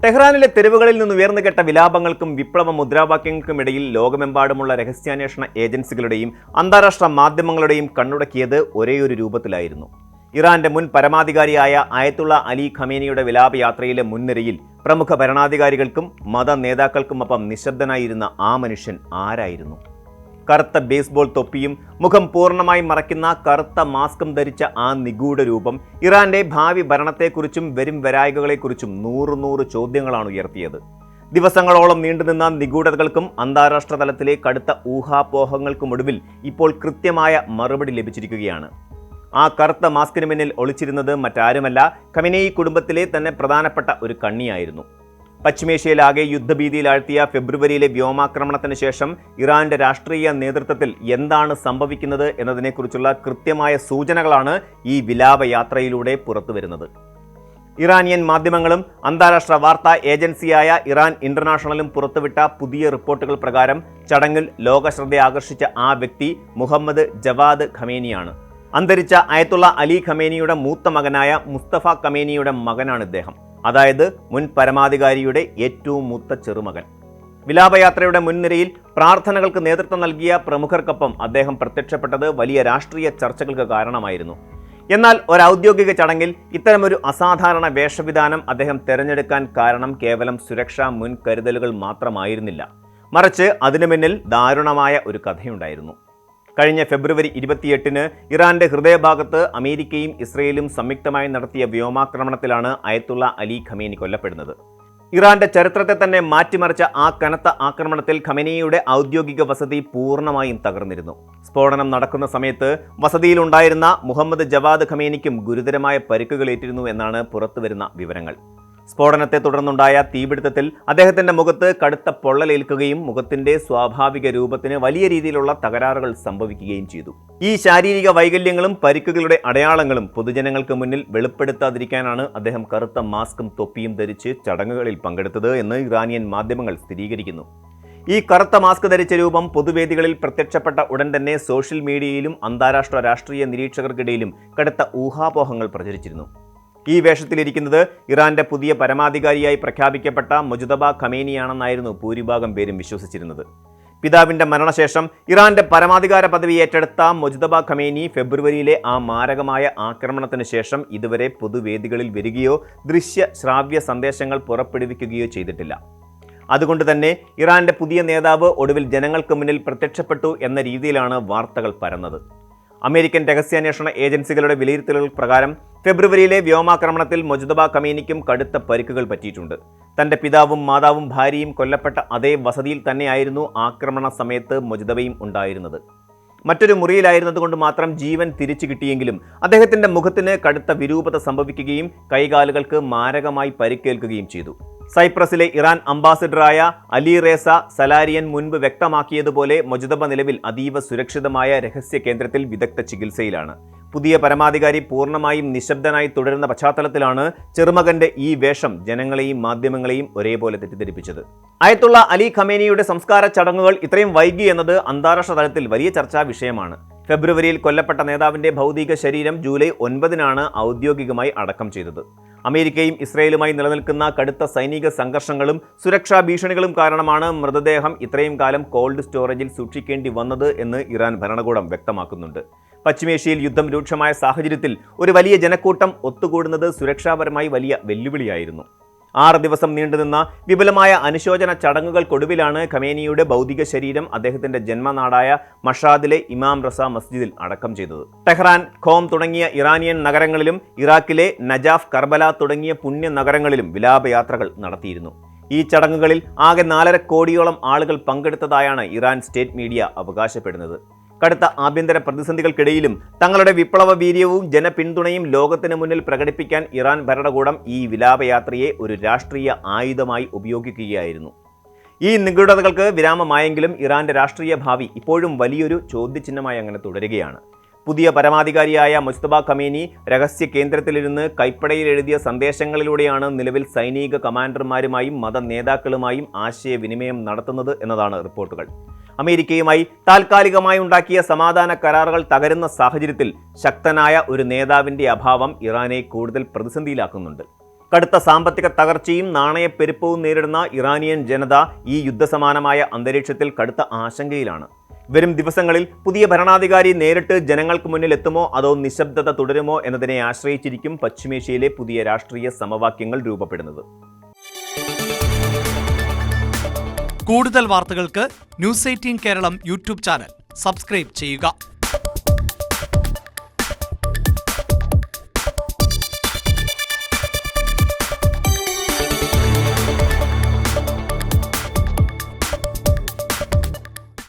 ടെഹ്റാനിലെ തെരുവുകളിൽ നിന്ന് ഉയർന്നുകെട്ട വിലാപങ്ങൾക്കും വിപ്ലവ മുദ്രാവാക്യങ്ങൾക്കുമിടയിൽ ലോകമെമ്പാടുമുള്ള രഹസ്യാന്വേഷണ ഏജൻസികളുടെയും അന്താരാഷ്ട്ര മാധ്യമങ്ങളുടെയും കണ്ണുടക്കിയത് ഒരേയൊരു രൂപത്തിലായിരുന്നു. ഇറാന്റെ മുൻ പരമാധികാരിയായ അയത്തുള്ള അലി ഖമേനിയുടെ വിലാപയാത്രയിലെ മുൻനിരയിൽ പ്രമുഖ ഭരണാധികാരികൾക്കും മത നേതാക്കൾക്കുമൊപ്പം നിശബ്ദനായിരുന്ന ആ മനുഷ്യൻ ആരായിരുന്നു? കറുത്ത ബേസ്ബോൾ തൊപ്പിയും മുഖം പൂർണ്ണമായി മറയ്ക്കുന്ന കറുത്ത മാസ്കും ധരിച്ച ആ നിഗൂഢ രൂപം ഇറാന്റെ ഭാവി ഭരണത്തെക്കുറിച്ചും വരും വരായികകളെക്കുറിച്ചും നൂറ് ചോദ്യങ്ങളാണ് ഉയർത്തിയത്. ദിവസങ്ങളോളം നീണ്ടുനിന്ന നിഗൂഢതകൾക്കും അന്താരാഷ്ട്ര തലത്തിലെ കടുത്ത ഊഹാപോഹങ്ങൾക്കുമൊടുവിൽ ഇപ്പോൾ കൃത്യമായ മറുപടി ലഭിച്ചിരിക്കുകയാണ്. ആ കറുത്ത മാസ്കിന് പിന്നിൽ ഒളിച്ചിരുന്നത് മറ്റാരുമല്ല, ഖമേനി കുടുംബത്തിലെ തന്നെ പ്രധാനപ്പെട്ട ഒരു കണ്ണിയായിരുന്നു. പശ്ചിമേഷ്യയിലാകെ യുദ്ധഭീതിയിലാഴ്ത്തിയ ഫെബ്രുവരിയിലെ വ്യോമാക്രമണത്തിന് ശേഷം ഇറാന്റെ രാഷ്ട്രീയ നേതൃത്വത്തിൽ എന്താണ് സംഭവിക്കുന്നത് എന്നതിനെക്കുറിച്ചുള്ള കൃത്യമായ സൂചനകളാണ് ഈ വിലാപയാത്രയിലൂടെ പുറത്തുവരുന്നത്. ഇറാനിയൻ മാധ്യമങ്ങളും അന്താരാഷ്ട്ര വാർത്താ ഏജൻസിയായ ഇറാൻ ഇന്റർനാഷണലും പുറത്തുവിട്ട പുതിയ റിപ്പോർട്ടുകൾ പ്രകാരം ചടങ്ങിൽ ലോകശ്രദ്ധ ആകർഷിച്ച ആ വ്യക്തി മുഹമ്മദ് ജവാദ് ഖമേനിയാണ്. അന്തരിച്ച അയത്തുള്ള അലി ഖമേനിയുടെ മൂത്ത മകനായ മുസ്തഫ ഖമേനിയുടെ മകനാണ് ഇദ്ദേഹം, അതായത് മുൻ പരമാധികാരിയുടെ ഏറ്റവും മൂത്ത ചെറുമകൻ. വിലാപയാത്രയുടെ മുൻനിരയിൽ പ്രാർത്ഥനകൾക്ക് നേതൃത്വം നൽകിയ പ്രമുഖർക്കൊപ്പം അദ്ദേഹം പ്രത്യക്ഷപ്പെട്ടത് വലിയ രാഷ്ട്രീയ ചർച്ചകൾക്ക് കാരണമായിരുന്നു. എന്നാൽ ഒരൗദ്യോഗിക ചടങ്ങിൽ ഇത്തരമൊരു അസാധാരണ വേഷവിധാനം അദ്ദേഹം തിരഞ്ഞെടുക്കാൻ കാരണം കേവലം സുരക്ഷാ മുൻകരുതലുകൾ മാത്രമായിരുന്നില്ല, മറിച്ച് അതിനു പിന്നിൽ ദാരുണമായ ഒരു കഥയുണ്ടായിരുന്നു. കഴിഞ്ഞ ഫെബ്രുവരി 28-ന് ഇറാന്റെ ഹൃദയഭാഗത്ത് അമേരിക്കയും ഇസ്രയേലും സംയുക്തമായി നടത്തിയ വ്യോമാക്രമണത്തിലാണ് അയത്തുള്ള അലി ഖമേനി കൊല്ലപ്പെടുന്നത്. ഇറാന്റെ ചരിത്രത്തെ തന്നെ മാറ്റിമറിച്ച ആ കനത്ത ആക്രമണത്തിൽ ഖമേനിയുടെ ഔദ്യോഗിക വസതി പൂർണ്ണമായും തകർന്നിരുന്നു. സ്ഫോടനം നടക്കുന്ന സമയത്ത് വസതിയിലുണ്ടായിരുന്ന മുഹമ്മദ് ജവാദ് ഖമേനിക്കും ഗുരുതരമായ പരിക്കുകളേറ്റിരുന്നു എന്നാണ് പുറത്തുവരുന്ന വിവരങ്ങൾ. സ്ഫോടനത്തെ തുടർന്നുണ്ടായ തീപിടുത്തത്തിൽ അദ്ദേഹത്തിന്റെ മുഖത്ത് കടുത്ത പൊള്ളലേൽക്കുകയും മുഖത്തിന്റെ സ്വാഭാവിക രൂപത്തിന് വലിയ രീതിയിലുള്ള തകരാറുകൾ സംഭവിക്കുകയും ചെയ്തു. ഈ ശാരീരിക വൈകല്യങ്ങളും പരിക്കുകളുടെ അടയാളങ്ങളും പൊതുജനങ്ങൾക്ക് മുന്നിൽ വെളിപ്പെടുത്താതിരിക്കാനാണ് അദ്ദേഹം കറുത്ത മാസ്കും തൊപ്പിയും ധരിച്ച് ചടങ്ങുകളിൽ പങ്കെടുത്തത് എന്ന് ഇറാനിയൻ മാധ്യമങ്ങൾ സ്ഥിരീകരിക്കുന്നു. ഈ കറുത്ത മാസ്ക് ധരിച്ച രൂപം പൊതുവേദികളിൽ പ്രത്യക്ഷപ്പെട്ട ഉടൻ തന്നെ സോഷ്യൽ മീഡിയയിലും അന്താരാഷ്ട്ര രാഷ്ട്രീയ നിരീക്ഷകർക്കിടയിലും കടുത്ത ഊഹാപോഹങ്ങൾ പ്രചരിച്ചിരുന്നു. ഈ വേഷത്തിലിരിക്കുന്നത് ഇറാന്റെ പുതിയ പരമാധികാരിയായി പ്രഖ്യാപിക്കപ്പെട്ട മുജ്തബ ഖമേനിയാണെന്നായിരുന്നു ഭൂരിഭാഗം പേരും വിശ്വസിച്ചിരുന്നത്. പിതാവിന്റെ മരണശേഷം ഇറാന്റെ പരമാധികാര പദവി ഏറ്റെടുത്ത മുജ്തബ ഖമേനി ഫെബ്രുവരിയിലെ ആ മാരകമായ ആക്രമണത്തിന് ശേഷം ഇതുവരെ പൊതുവേദികളിൽ വരികയോ ദൃശ്യ ശ്രാവ്യ സന്ദേശങ്ങൾ പുറപ്പെടുവിക്കുകയോ ചെയ്തിട്ടില്ല. അതുകൊണ്ട് തന്നെ ഇറാന്റെ പുതിയ നേതാവ് ഒടുവിൽ ജനങ്ങൾക്ക് മുന്നിൽ പ്രത്യക്ഷപ്പെട്ടു എന്ന രീതിയിലാണ് വാർത്തകൾ പരന്നത്. അമേരിക്കൻ രഹസ്യാന്വേഷണ ഏജൻസികളുടെ വിലയിരുത്തലുകൾ പ്രകാരം ഫെബ്രുവരിയിലെ വ്യോമാക്രമണത്തിൽ മുജ്തബ ഖമേനിക്കും കടുത്ത പരിക്കുകൾ പറ്റിയിട്ടുണ്ട്. തന്റെ പിതാവും മാതാവും ഭാര്യയും കൊല്ലപ്പെട്ട അതേ വസതിയിൽ തന്നെയായിരുന്നു ആക്രമണ സമയത്ത് മുജ്തബയും ഉണ്ടായിരുന്നത്. മറ്റൊരു മുറിയിലായിരുന്നതുകൊണ്ട് മാത്രം ജീവൻ തിരിച്ചു കിട്ടിയെങ്കിലും അദ്ദേഹത്തിന്റെ മുഖത്തിന് കടുത്ത വിരൂപത സംഭവിക്കുകയും കൈകാലുകൾക്ക് മാരകമായി പരിക്കേൽക്കുകയും ചെയ്തു. സൈപ്രസിലെ ഇറാൻ അംബാസിഡറായ അലി റേസ സലാരിയൻ മുൻപ് വ്യക്തമാക്കിയതുപോലെ മുജ്തബ നിലവിൽ അതീവ സുരക്ഷിതമായ രഹസ്യ കേന്ദ്രത്തിൽ വിദഗ്ധ ചികിത്സയിലാണ്. പുതിയ പരമാധികാരി പൂർണ്ണമായും നിശബ്ദനായി തുടരുന്ന പശ്ചാത്തലത്തിലാണ് ചെറുമകന്റെ ഈ വേഷം ജനങ്ങളെയും മാധ്യമങ്ങളെയും ഒരേപോലെ തെറ്റിദ്ധരിപ്പിച്ചത്. അയത്തുള്ള അലി ഖമേനിയുടെ സംസ്കാര ചടങ്ങുകൾ ഇത്രയും വൈകി എന്നത് അന്താരാഷ്ട്ര തലത്തിൽ വലിയ ചർച്ചാ വിഷയമാണ്. ഫെബ്രുവരിയിൽ കൊല്ലപ്പെട്ട നേതാവിന്റെ ഭൗതിക ശരീരം ജൂലൈ 9-നാണ് ഔദ്യോഗികമായി അടക്കം ചെയ്തത്. അമേരിക്കയും ഇസ്രയേലുമായി നിലനിൽക്കുന്ന കടുത്ത സൈനിക സംഘർഷങ്ങളും സുരക്ഷാ ഭീഷണികളും കാരണമാണ് മൃതദേഹം ഇത്രയും കാലം കോൾഡ് സ്റ്റോറേജിൽ സൂക്ഷിക്കേണ്ടി വന്നത് എന്ന് ഇറാൻ ഭരണകൂടം വ്യക്തമാക്കുന്നുണ്ട്. പശ്ചിമേഷ്യയിൽ യുദ്ധം രൂക്ഷമായ സാഹചര്യത്തിൽ ഒരു വലിയ ജനക്കൂട്ടം ഒത്തുകൂടുന്നത് സുരക്ഷാപരമായി വലിയ വെല്ലുവിളിയായിരുന്നു. 6 ദിവസം നീണ്ടുനിന്ന വിപുലമായ അനുശോചന ചടങ്ങുകൾക്കൊടുവിലാണ് ഖമേനിയുടെ ഭൗതിക ശരീരം അദ്ദേഹത്തിന്റെ ജന്മനാടായ മഷാദിലെ ഇമാം റസ മസ്ജിദിൽ അടക്കം ചെയ്തത്. ടെഹ്റാൻ, ഖോം തുടങ്ങിയ ഇറാനിയൻ നഗരങ്ങളിലും ഇറാഖിലെ നജാഫ്, കർബല തുടങ്ങിയ പുണ്യ നഗരങ്ങളിലും വിലാപയാത്രകൾ നടത്തിയിരുന്നു. ഈ ചടങ്ങുകളിൽ ആകെ 4.5 കോടിയോളം ആളുകൾ പങ്കെടുത്തതായാണ് ഇറാൻ സ്റ്റേറ്റ് മീഡിയ അവകാശപ്പെടുന്നത്. കടുത്ത ആഭ്യന്തര പ്രതിസന്ധികൾക്കിടയിലും തങ്ങളുടെ വിപ്ലവ വീര്യവും ജനപിന്തുണയും ലോകത്തിന് മുന്നിൽ പ്രകടിപ്പിക്കാൻ ഇറാൻ ഭരണകൂടം ഈ വിലാപയാത്രയെ ഒരു രാഷ്ട്രീയ ആയുധമായി ഉപയോഗിക്കുകയായിരുന്നു. ഈ നിഗൂഢതകൾക്ക് വിരാമമായെങ്കിലും ഇറാന്റെ രാഷ്ട്രീയ ഭാവി ഇപ്പോഴും വലിയൊരു ചോദ്യചിഹ്നമായി അങ്ങനെ തുടരുകയാണ്. പുതിയ പരമാധികാരിയായ മുജ്തബ ഖമേനി രഹസ്യ കേന്ദ്രത്തിലിരുന്ന് കൈപ്പടയിൽ എഴുതിയ സന്ദേശങ്ങളിലൂടെയാണ് നിലവിൽ സൈനിക കമാൻഡർമാരുമായും മത നേതാക്കളുമായും ആശയവിനിമയം നടത്തുന്നത് എന്നതാണ് റിപ്പോർട്ടുകൾ. അമേരിക്കയുമായി താൽക്കാലികമായി ഉണ്ടാക്കിയ സമാധാന കരാറുകൾ തകരുന്ന സാഹചര്യത്തിൽ ശക്തനായ ഒരു നേതാവിന്റെ അഭാവം ഇറാനെ കൂടുതൽ പ്രതിസന്ധിയിലാക്കുന്നുണ്ട്. കടുത്ത സാമ്പത്തിക തകർച്ചയും നാണയപ്പെരുപ്പവും നേരിടുന്ന ഇറാനിയൻ ജനത ഈ യുദ്ധസമാനമായ അന്തരീക്ഷത്തിൽ കടുത്ത ആശങ്കയിലാണ്. വരും ദിവസങ്ങളിൽ പുതിയ ഭരണാധികാരി നേരിട്ട് ജനങ്ങൾക്ക് മുന്നിൽ എത്തുമോ അതോ നിശബ്ദത തുടരുമോ എന്നതിനെ ആശ്രയിച്ചിരിക്കും പശ്ചിമേഷ്യയിലെ പുതിയ രാഷ്ട്രീയ സമവാക്യങ്ങൾ രൂപപ്പെടുന്നത്. കൂടുതൽ വാർത്തകൾക്ക് news 18 Kerala YouTube channel subscribe ചെയ്യുക.